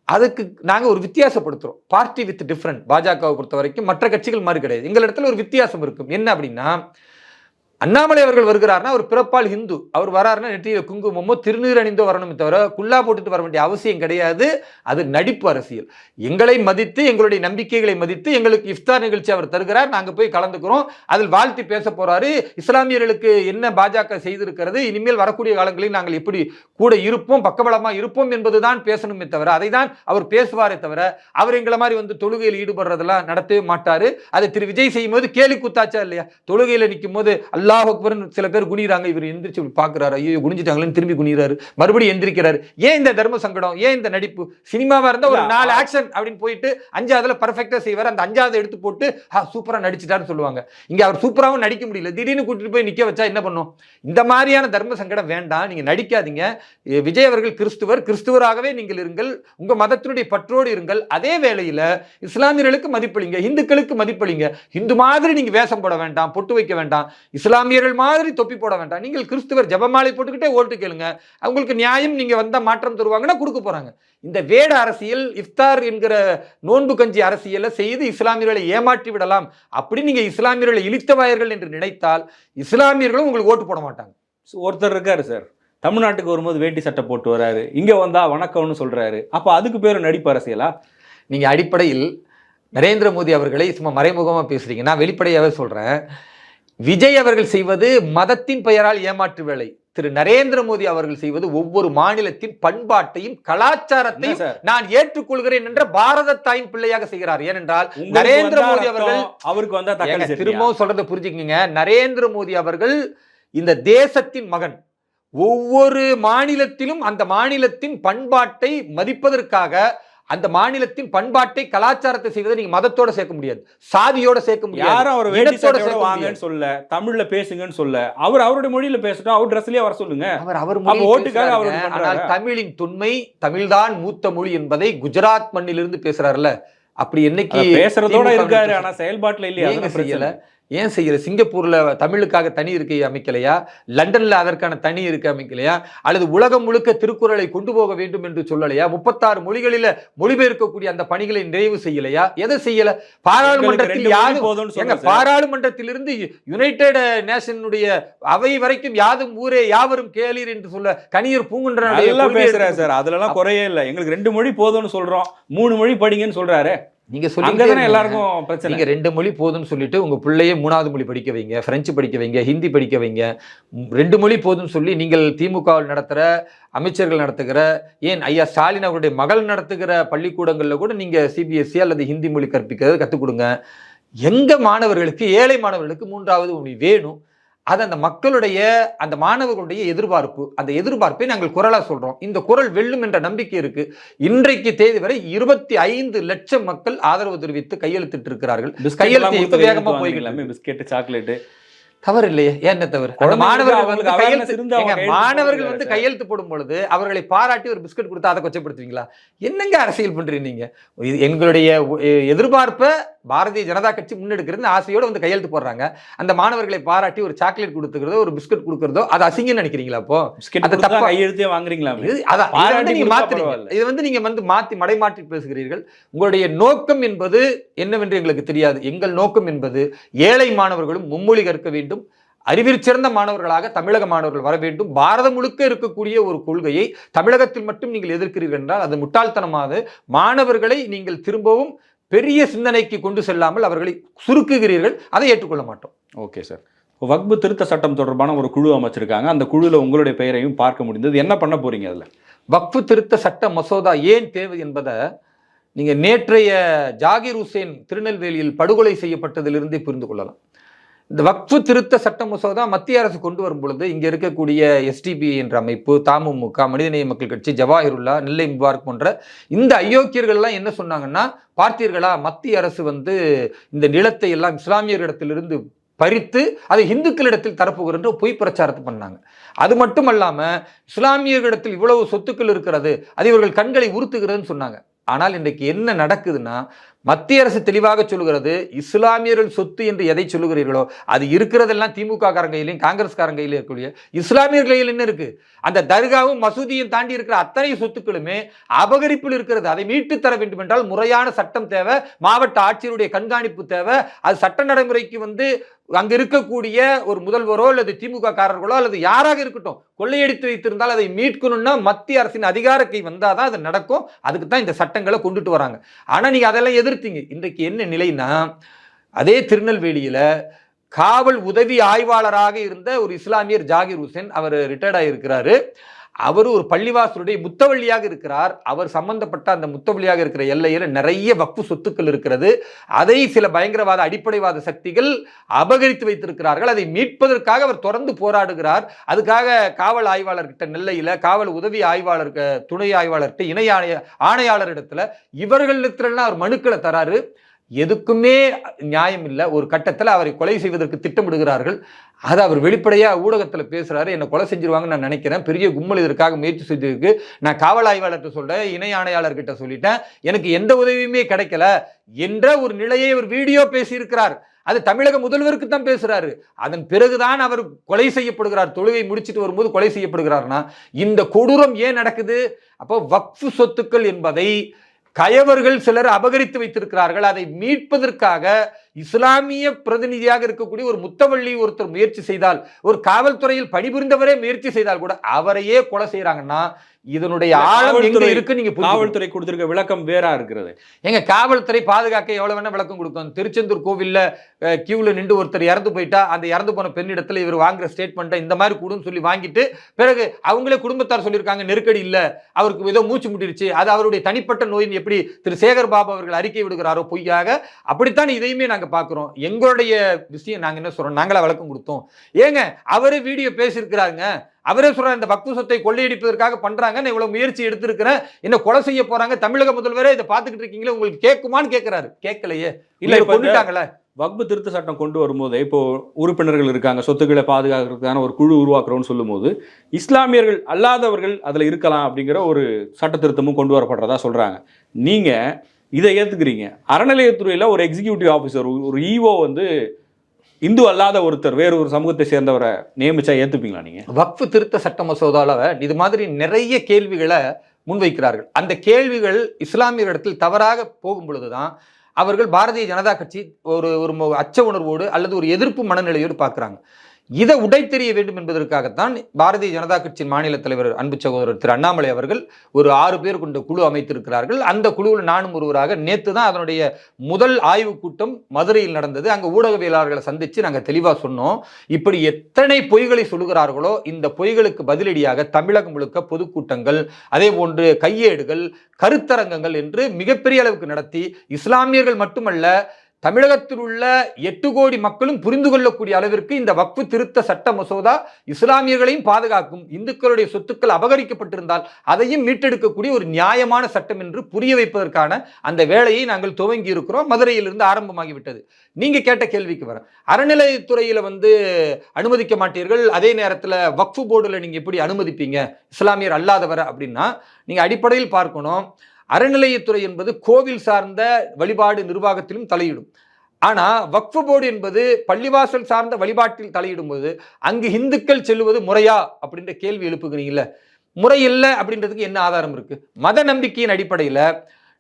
அதுக்கு நாங்கள் ஒரு வித்தியாசப்படுத்துறோம், பார்ட்டி வித் டிஃப்ரெண்ட். பாஜகவை பொறுத்த வரைக்கும் மற்ற கட்சிகள் மாதிரி கிடையாது, எங்களிடத்துல ஒரு வித்தியாசம் இருக்கும். என்ன அப்படின்னா, அண்ணாமலை அவர்கள் வருகிறார்னா அவர் பிறப்பால் ஹிந்து, அவர் வராருன்னா நெற்றியில குங்குமமோ திருநீர் அணிந்தோ வரணுமே தவிர குல்லா போட்டுட்டு வர வேண்டிய அவசியம் கிடையாது. அது நடிப்பு அரசியல். எங்களை மதித்து எங்களுடைய நம்பிக்கைகளை மதித்து எங்களுக்கு இஃப்தார் நிகழ்ச்சி அவர் தருகிறார், நாங்கள் போய் கலந்துக்கிறோம், அதில் வாழ்த்தி பேச போறாரு. இஸ்லாமியர்களுக்கு என்ன பாஜக செய்திருக்கிறது, இனிமேல் வரக்கூடிய காலங்களில் நாங்கள் எப்படி கூட இருப்போம், பக்கபலமா இருப்போம் என்பதுதான் பேசணுமே தவிர அதை தான் அவர் பேசுவாரே தவிர அவர் எங்களை மாதிரி தொழுகையில் ஈடுபடுறதெல்லாம் நடத்தவே மாட்டாரு. அதை திரு விஜய் செய்யும் போது கேலி குத்தாச்சா இல்லையா? தொழுகையில் நிற்கும் போது அல்லாஹ் அக்பர் சில பேர் குனிறாங்க, இவர் எந்திரிச்சு பாக்குறாரு, ஐயோ குனிஞ்சிட்டாங்களேன்னு திரும்பி குனிறாரு, மறுபடியும் எந்திரிக்கிறாரு. ஏன் இந்த தர்ம சங்கடம், ஏன் இந்த நடிப்பு? சினிமாவா இருந்தா ஒரு 4 ஆக்ஷன் அப்படின்னு போயிட்டு 5ஆவதுல பர்ஃபெக்டா செய்வார், அந்த 5ஆவது எடுத்து போட்டு சூப்பரா நடிச்சிட்டாருன்னு சொல்லுவாங்க. இங்க அவர் சூப்பராவும் நடிக்க முடியல, திடீர்னு கூட்டிட்டு போய் நிக்க வச்சா என்ன பண்ணும்? இந்த மாதிரியான தர்ம சங்கடம் வேண்டாம், நீங்க நடிக்காதீங்க. விஜய் அவர்கள் கிறிஸ்துவராகவே நீங்கள் இருங்கள், உங்க மதத்தினுடைய பற்றோடு இருங்கள். அதே வேளையில இஸ்லாமியர்களுக்கு மதிப்பளிங்க, இந்துக்களுக்கு மதிப்பளிங்க. இந்து மாதிரி நீங்க வேஷம் போட வேண்டாம், பொட்டு வைக்க வேண்டாம், இஸ்லாமியர்கள் மாதிரி தொப்பி போட வேண்டாம். நீங்கள் கிறிஸ்துவர் ஜபமாலை போட்டுக்கிட்டே ஓட்டு கேளுங்க, அவங்களுக்கு நியாயம் நீங்க வந்தா மாற்றம் தருவாங்கன்னா கொடுக்க போறாங்க. இந்த வேட அரசியல், இஃப்தார் என்கிற நோன்பு கஞ்சி அரசியலை செய்து இஸ்லாமியர்களை ஏமாற்றி விடலாம். அப்படி நீங்க இஸ்லாமியர்களை இழித்தவாயர்கள் என்று நினைத்தால் இஸ்லாமியர்களும் உங்களுக்கு ஓட்டு போட மாட்டாங்க. ஒருத்தர் இருக்காரு சார், தமிழ்நாட்டுக்கு வரும்போது வேட்டி சட்டை போட்டு வராரு, இங்க வந்தா வணக்கம்னு சொல்றாரு. அப்ப அதுக்கு பேரு நடிப்பு அரசியலா? நீங்க அடிப்படையில் நரேந்திர மோடி அவர்களை சும்மா மறைமுகமா பேசுறீங்க. நான் வெளிப்படையாவே சொல்றேன், விஜய் அவர்கள் செய்வது மதத்தின் பெயரால் ஏமாற்று வேலை. திரு நரேந்திர மோடி அவர்கள் செய்வது ஒவ்வொரு மாநிலத்தின் பண்பாட்டையும் கலாச்சாரத்தையும் நான் ஏற்றுக்கொள்கிறேன் என்ற பாரத தாயின் பிள்ளையாக செய்கிறார். ஏனென்றால் நரேந்திர மோடி அவர்கள் அவருக்கு திரும்பவும் சொல்றதை புரிஞ்சுக்கங்க, நரேந்திர மோடி அவர்கள் இந்த தேசத்தின் மகன். ஒவ்வொரு மாநிலத்திலும் அந்த மாநிலத்தின் பண்பாட்டை மதிப்பதற்காக அந்த மாநிலத்தின் பண்பாட்டை கலாச்சாரத்தை செய்வதை நீங்க மதத்தோட சேர்க்க முடியாது, சாதியோட சேர்க்க முடியாது. யாரும் அவர் வேட்டியோட வாங்கன்னு சொல்ல, தமிழ்ல பேசுங்கன்னு சொல்ல, அவர் அவருடைய மொழியில பேசட்டும், அவர் ட்ரெஸ்லயே வர சொல்லுங்க. அவர் ஓட்டுக்காக அவர். ஆனால் தமிழின் தொன்மை, தமிழ்தான் மூத்த மொழி என்பதை குஜராத் மண்ணிலிருந்து பேசுறாருல, அப்படி என்னைக்கு பேசுறதோட இருக்காரு, ஆனா செயல்பாட்டுல இல்லையா? செய்யல. ஏன் செய்யல? சிங்கப்பூர்ல தமிழுக்காக தனி இருக்கை அமைக்கலையா? லண்டன்ல அதற்கான தனி இருக்கை அமைக்கலையா? அல்லது உலகம் முழுக்க திருக்குறளை கொண்டு போக வேண்டும் என்று சொல்லலையா? 36 மொழிகளில மொழிபெயர்க்கக்கூடிய அந்த பணிகளை நிறைவு செய்யலையா? எதை செய்யல? பாராளுமன்றத்திலிருந்து யுனைடெட் நேஷனுடைய அவை வரைக்கும் யாதும் ஊரே யாவரும் கேளீர் என்று சொல்ல கனியர் பூங்குன்றன் பேசுறாரு சார். அதுல எல்லாம் குறையே இல்லை. எங்களுக்கு 2 மொழி போதும்னு சொல்றோம், 3 மொழி படிங்கன்னு சொல்றாரு. நீங்க சொல்லி அங்கதானே எல்லாருக்கும் பிரச்சனை. நீங்க 2 மொழி போதும்னு சொல்லிட்டு உங்க பிள்ளையே 3வது மொழி படிக்க வைங்க, பிரெஞ்சு படிக்க வைங்க, ஹிந்தி படிக்க வைங்க. 2 மொழி போதும்னு சொல்லி நீங்கள் திமுகவில் நடத்துற அமைச்சர்கள் நடத்துகிற, ஏன் ஐயா ஸ்டாலின் அவருடைய மகள் நடத்துகிற பள்ளிக்கூடங்கள்ல கூட நீங்க சிபிஎஸ்இ அல்லது ஹிந்தி மொழி கற்பிக்கிறது கற்றுக் கொடுங்க. எங்க மாணவர்களுக்கு, ஏழை மாணவர்களுக்கு 3வது மொழி வேணும். அது அந்த மக்களுடைய, அந்த மாணவர்களுடைய எதிர்பார்ப்பு. அந்த எதிர்பார்ப்பை நாங்கள் குரலா சொல்றோம். இந்த குரல் வெல்லும் என்ற நம்பிக்கை இருக்கு. இன்றைக்கு தேதி வரை 25 லட்சம் மக்கள் ஆதரவு தெரிவித்து கையெழுத்திட்டு இருக்கிறார்கள். கையெழுத்து வேகமா போய்கலாமே. பிஸ்கெட், சாக்லேட் தவறு இல்லையே, என்ன தவறு? மாணவர்கள் வந்து கையெழுத்து போடும் பொழுது அவர்களை பாராட்டி ஒரு பிஸ்கட் கொடுத்து அதை கொச்சப்படுத்துவீங்களா? என்னங்க அரசியல் பண்றீங்க நீங்க? எங்களுடைய எதிர்பார்ப்பை பாரதிய ஜனதா கட்சி முன்னெடுக்கிறது ஆசையோடு வந்து கையெழுத்து போடுறாங்க. அந்த மாணவர்களை பாராட்டி ஒரு சாக்லேட் கொடுத்துக்கிறதோ ஒரு பிஸ்கட் கொடுக்கறதோ அது அசிங்கம்னு நினைக்கிறீங்களா? அப்போ கையெழுத்தே வாங்குறீங்களா? இது வந்து நீங்க வந்து மாத்தி மடைமாற்றி பேசுகிறீர்கள். உங்களுடைய நோக்கம் என்பது என்னவென்று எங்களுக்கு தெரியாது. எங்கள் நோக்கம் என்பது ஏழை மாணவர்களும் மும்மொழி கற்க வேண்டும், அறிவில் சிறந்த மாணவர்களாக தமிழக மாணவர்கள் வர வேண்டும். பாரதம் முழுக்க இருக்கக்கூடிய ஒரு கொள்கையை தமிழகத்தில் மட்டும் நீங்கள் எதிர்க்கிறீர்கள் என்றால் அது முட்டாள்தனமாக மாணவர்களை நீங்கள் திரும்பவும் பெரிய சிந்தனைக்கு கொண்டு செல்லாமல் அவர்களை சுருக்குகிறீர்கள். அதை ஏற்றுக்கொள்ள மாட்டோம். Okay sir. வக்பு திருத்த சட்டம் தொடர்பான ஒரு குழு அமைச்சிருக்காங்க. அந்த குழுவில் உங்களுடைய பெயரையும் பார்க்க முடிந்தது. என்ன பண்ண போறீங்க அதில்? வக்பு திருத்த சட்ட மசோதா ஏன் தேவை என்பதை நீங்க நேற்றைய ஜாகிர் ஹுசேன் திருநெல்வேலியில் படுகொலை செய்யப்பட்டதிலிருந்தே புரிந்து கொள்ளலாம். இந்த வக்ஃபு திருத்த சட்ட மசோதா மத்திய அரசு கொண்டு வரும் பொழுது இங்க இருக்கக்கூடிய எஸ்டிபி என்ற அமைப்பு, தமுமுக, மனிதநேய மக்கள் கட்சி, ஜவாஹிருல்லா, நெல்லை முபாரக் போன்ற இந்த அயோக்கியர்கள்லாம் என்ன சொன்னாங்கன்னா, பார்த்தீர்களா மத்திய அரசு வந்து இந்த நிலத்தை எல்லாம் இஸ்லாமியர்களிடத்திலிருந்து பறித்து அதை இந்துக்களிடத்தில் தரப்போகிற பொய் பிரச்சாரத்தை பண்ணாங்க. அது மட்டும் அல்லாம இஸ்லாமியர்களிடத்தில் இவ்வளவு சொத்துக்கள் இருக்கிறது, அது இவர்கள் கண்களை உறுத்துகிறதுன்னு சொன்னாங்க. ஆனால் இன்றைக்கு என்ன நடக்குதுன்னா, மத்திய அரசு தெளிவாக சொல்லுகிறது, இஸ்லாமியர்கள் சொத்து என்று எதை சொல்லுகிறீர்களோ அது இருக்கிறதெல்லாம் திமுக காரங்கையிலையும் காங்கிரஸ் காரங்கையிலும் இருக்கக்கூடிய இஸ்லாமியர் கையில் என்ன இருக்கு? அந்த தர்காவும் மசூதியும் தாண்டி இருக்கிற அத்தனை சொத்துக்களுமே அபகரிப்பில் இருக்கிறது. அதை மீட்டு தர வேண்டும் என்றால் முறையான சட்டம் தேவை, மாவட்ட ஆட்சியருடைய கண்காணிப்பு தேவை. அது சட்ட நடைமுறைக்கு வந்து அங்க இருக்கக்கூடிய ஒரு முதல்வரோ அல்லது திமுக காரர்களோ அல்லது யாராக இருக்கட்டும் கொள்ளையடித்து வைத்திருந்தால் அதை மீட்கணும்னா மத்திய அரசின் அதிகார கை வந்தாதான் அது நடக்கும். அதுக்கு தான் இந்த சட்டங்களை கொண்டுட்டு வராங்க. ஆனா நீங்க அதெல்லாம் எதிர்த்தீங்க. இன்றைக்கு என்ன நிலைன்னா, அதே திருநெல்வேலியில காவல் உதவி ஆய்வாளராக இருந்த ஒரு இஸ்லாமியர் ஜாகிர் ஹுசேன், அவர் ரிட்டையர்ட் ஆகியிருக்கிறாரு. அவர் ஒரு பள்ளிவாசலுடைய முத்தவள்ளியாக இருக்கிறார். அவர் சம்பந்தப்பட்ட அந்த முத்தவள்ளியாக இருக்கிற எல்லையில் நிறைய வக்ஃபு சொத்துக்கள் இருக்கிறது. அதை சில பயங்கரவாத அடிப்படைவாத சக்திகள் அபகரித்து வைத்திருக்கிறார்கள். அதை மீட்பதற்காக அவர் தொடர்ந்து போராடுகிறார். அதுக்காக காவல் ஆய்வாளர்கிட்ட, நெல்லையில காவல் உதவி ஆய்வாளர், துணை ஆய்வாளர்கிட்ட, இணை ஆணையாளர் இடத்துல, இவர்களிடத்துலலாம் அவர் மனுக்களை தராரு. எதுக்குமே நியாயம் இல்லை. ஒரு கட்டத்தில் அவரை கொலை செய்வதற்கு திட்டமிடுகிறார்கள். அதை அவர் வெளிப்படையாக ஊடகத்தில் பேசுகிறாரு. என்னை கொலை செஞ்சிருவாங்கன்னு நான் நினைக்கிறேன், பெரிய கும்பல் இதற்காக முயற்சி செஞ்சிருக்கு, நான் காவல் ஆய்வாளர்கிட்ட சொல்கிறேன், இணை ஆணையாளர்கிட்ட சொல்லிட்டேன், எனக்கு எந்த உதவியுமே கிடைக்கல என்ற ஒரு நிலையை அவர் வீடியோ பேசியிருக்கிறார். அது தமிழக முதல்வருக்கு தான் பேசுறாரு. அதன் பிறகுதான் அவர் கொலை செய்யப்படுகிறார். தொழுகை முடிச்சுட்டு வரும்போது கொலை செய்யப்படுகிறார்னா இந்த கொடூரம் ஏன் நடக்குது? அப்போ வக்ஃபு சொத்துக்கள் என்பதை கயவர்கள் சிலர் அபகரித்து வைத்திருக்கிறார்கள். அதை மீட்பதற்காக இஸ்லாமிய பிரதிநிதியாக இருக்கக்கூடிய ஒரு முத்தவள்ளி ஒருத்தர் முயற்சி செய்தால், ஒரு காவல்துறையில் பணிபுரிந்தவரே முயற்சி செய்தால் கூட அவரையே கொலை செய்யறாங்கன்னா இதனுடைய ஆழம் எங்க இருக்கு? நீங்க காவல்துறை கொடுத்திருக்க விளக்கம் வேறா இருக்கிறது. எங்க காவல்துறை பாதுகாக்க எவ்வளவு வேணா விளக்கம் கொடுக்கும். திருச்செந்தூர் கோவில்ல கியூல நின்று ஒருத்தர் இறந்து போயிட்டா அந்த இறந்து போன பெண்ணிடத்துல இவர் வாங்குற ஸ்டேட்மெண்ட் இந்த மாதிரி கூடுன்னு சொல்லி வாங்கிட்டு பிறகு அவங்களே குடும்பத்தார் சொல்லியிருக்காங்க நெருக்கடி இல்ல, அவருக்கு ஏதோ மூச்சு முட்டிருச்சு, அது அவருடைய தனிப்பட்ட நோயின் எப்படி திரு சேகர் பாபு அவர்கள் அறிக்கை விடுகிறாரோ பொய்யாக, அப்படித்தான் இதையுமே நாங்க பாக்குறோம். எங்களுடைய விஷயம் நாங்க என்ன சொல்றோம், நாங்களா விளக்கம் கொடுத்தோம். ஏங்க அவரே வீடியோ பேசியிருக்கிறாங்க, அவரே சொல்றாரு இந்த வக்ஃபு சொத்தை கொள்ளையடிப்பதற்காக பண்றாங்க, நான் இவ்வளவு முயற்சி எடுத்திருக்கிறேன், என்ன கொலை செய்ய போறாங்க, தமிழக முதல்வரே இதை பார்த்துக்கிட்டு இருக்கீங்களே, உங்களுக்கு கேட்குமான்னு கேட்கிறாரு. கேட்கலையே, இல்ல கொண்டுட்டாங்களே. வக்ஃபு திருத்த சட்டம் கொண்டு வரும்போது இப்போ உறுப்பினர்கள் இருக்காங்க, சொத்துக்களை பாதுகாக்கிறதுக்கான ஒரு குழு உருவாக்குறோம்னு சொல்லும் போது இஸ்லாமியர்கள் அல்லாதவர்கள் அதுல இருக்கலாம் அப்படிங்கிற ஒரு சட்ட திருத்தமும் கொண்டு வரப்படுறதா சொல்றாங்க. நீங்க இதை ஏத்துக்கிறீங்க? அறநிலையத்துறையில ஒரு எக்ஸிகியூட்டிவ் ஆஃபீஸர், ஒரு ஈஓ வந்து இந்து அல்லாத ஒருத்தர் வேறு ஒரு சமூகத்தை சேர்ந்தவரை நியமிச்சா ஏத்துப்பீங்களா நீங்க? வக்ஃபு திருத்த சட்ட மசோதால இது மாதிரி நிறைய கேள்விகளை முன்வைக்கிறார்கள். அந்த கேள்விகள் இஸ்லாமியர்களிடத்தில் தவறாக போகும் பொழுதுதான் அவர்கள் பாரதிய ஜனதா கட்சி ஒரு அச்ச உணர்வோடு அல்லது ஒரு எதிர்ப்பு மனநிலையோடு பார்க்குறாங்க. இதை உடைத்தெறிய வேண்டும் என்பதற்காகத்தான் பாரதிய ஜனதா கட்சியின் மாநில தலைவர் அன்பு சகோதரர் திரு அண்ணாமலை அவர்கள் ஒரு 6 பேர் கொண்ட குழு அமைத்திருக்கிறார்கள். அந்த குழுவில் நானும் ஒருவராக நேற்று தான் அதனுடைய முதல் ஆய்வுக் கூட்டம் மதுரையில் நடந்தது. அங்கே ஊடகவியலாளர்களை சந்தித்து நாங்கள் தெளிவாக சொன்னோம், இப்படி எத்தனை பொய்களை சொல்லுகிறார்களோ இந்த பொய்களுக்கு பதிலடியாக தமிழகம் முழுக்க பொதுக்கூட்டங்கள், அதே போன்று கையேடுகள், கருத்தரங்கங்கள் என்று மிகப்பெரிய அளவுக்கு நடத்தி இஸ்லாமியர்கள் மட்டுமல்ல தமிழகத்தில் உள்ள 8 கோடி மக்களும் புரிந்து கொள்ளக்கூடிய அளவிற்கு இந்த வக்ஃபு திருத்த சட்ட மசோதா இஸ்லாமியர்களையும் பாதுகாக்கும், இந்துக்களுடைய சொத்துக்கள் அபகரிக்கப்பட்டிருந்தால் அதையும் மீட்டெடுக்கக்கூடிய ஒரு நியாயமான சட்டம் என்று புரிய வைப்பதற்கான அந்த வேலையை நாங்கள் துவங்கி இருக்கிறோம். மதுரையிலிருந்து ஆரம்பமாகிவிட்டது. நீங்க கேட்ட கேள்விக்கு வர, அறநிலையத்துறையில அனுமதிக்க மாட்டீர்கள், அதே நேரத்தில் வக்ஃபு போர்டுல நீங்க எப்படி அனுமதிப்பீங்க இஸ்லாமியர் அல்லாதவரை அப்படின்னா, நீங்க அடிப்படையில் பார்க்கணும், அறநிலையத்துறை என்பது கோவில் சார்ந்த வழிபாடு நிர்வாகத்திலும் தலையிடும். ஆனா வக்ஃபு போர்டு என்பது பள்ளிவாசல் சார்ந்த வழிபாட்டில் தலையிடும் போது அங்கு இந்துக்கள் செல்வது முறையா அப்படின்ற கேள்வி எழுப்புகிறீங்கல்ல, முறை இல்லை அப்படின்றதுக்கு என்ன ஆதாரம் இருக்கு? மத நம்பிக்கையின் அடிப்படையில்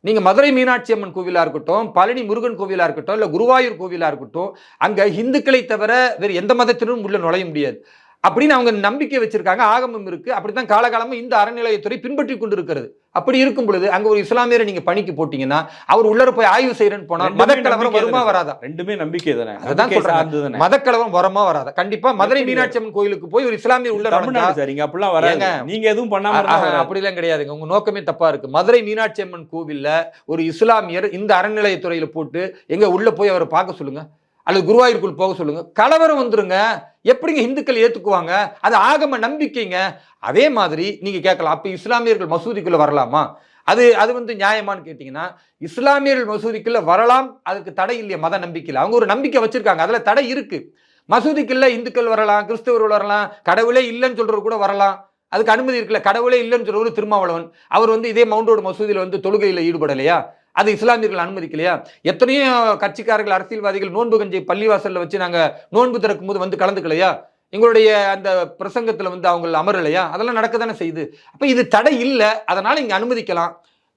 நீங்க மதுரை மீனாட்சி அம்மன் கோவிலா இருக்கட்டும், பழனி முருகன் கோவிலா இருக்கட்டும், இல்ல குருவாயூர் கோவிலா இருக்கட்டும், அங்க இந்துக்களை தவிர வேறு எந்த மதத்தினரும் உள்ள நுழைய முடியாது அப்படின்னு அவங்க நம்பிக்கை வச்சிருக்காங்க. ஆகமம் இருக்கு. அப்படித்தான் காலகாலமா இந்த அறநிலையத்துறை பின்பற்றி கொண்டு இருக்கிறது. அப்படி இருக்கும் பொழுது அங்க ஒரு இஸ்லாமியரை நீங்க பணிக்கு போட்டீங்கன்னா அவர் உள்ளர போய் ஆய்வு செய்யறேன்னு போனா மதக்கலவரம் வருமா வராதா? ரெண்டுமே நம்பிக்கை தானே. அதான் சொல்றாங்க, மதக்கலவரம் வருமா வராதா? கண்டிப்பா மதுரை மீனாட்சி அம்மன் கோயிலுக்கு போய் ஒரு இஸ்லாமியர் உள்ள அப்படிலாம் வராங்க, நீங்க எதுவும் பண்ணாம அப்படிலாம் கிடையாதுங்க. உங்க நோக்கமே தப்பா இருக்கு. மதுரை மீனாட்சி அம்மன் கோவில்ல ஒரு இஸ்லாமியர் இந்த அறநிலையத்துறையில போட்டு எங்க உள்ள போய் அவரை பார்க்க சொல்லுங்க, அல்லது குருவாயூருக்குள் போக சொல்லுங்க, கலவரம் வந்துருங்க. எப்படிங்க இந்துக்கள் ஏத்துக்குவாங்க? அது ஆகம நம்பிக்கைங்க. அதே மாதிரி நீங்க கேட்கலாம், அப்ப இஸ்லாமியர்கள் மசூதிக்குள்ள வரலாமா? அது நியாயமானு கேட்டீங்கன்னா, இஸ்லாமியர்கள் மசூதிக்குள்ள வரலாம், அதுக்கு தடை இல்லையா? மத நம்பிக்கையில் அவங்க ஒரு நம்பிக்கை வச்சிருக்காங்க, அதுல தடை இருக்கு. மசூதிக்குள்ள இந்துக்கள் வரலாம், கிறிஸ்தவர்கள் வரலாம், கடவுளே இல்லைன்னு சொல்றது கூட வரலாம், அதுக்கு அனுமதி இருக்குல்ல. கடவுளே இல்லைன்னு சொல்ற திருமாவளவன் அவர் இதே மவுண்ட் ரோடு மசூதியில தொழுகையில ஈடுபடலையா? அது இஸ்லாமியர்கள் அனுமதிக்கலையா? எத்தனையோ கட்சிக்காரர்கள், அரசியல்வாதிகள் நோன்பு கஞ்சி பள்ளிவாசல்ல வச்சு நாங்க நோன்பு திறக்கும் போது கலந்துக்கலையா? எங்களுடைய அந்த பிரசங்கத்துல அவங்க அமரலையா? அதெல்லாம் நடக்க தானே செய்யுது. அப்ப இது தடை இல்லை, அதனால இங்க அனுமதிக்கலாம்.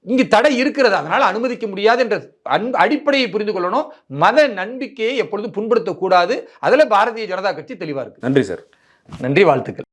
இங்கு தடை இருக்கிறது, அதனால அனுமதிக்க முடியாது என்ற அடிப்படையை புரிந்து கொள்ளணும். மத நம்பிக்கையை எப்பொழுதும் புண்படுத்தக்கூடாது. அதுல பாரதிய ஜனதா கட்சி தெளிவா இருக்கு. நன்றி சார். நன்றி, வாழ்த்துக்கள்.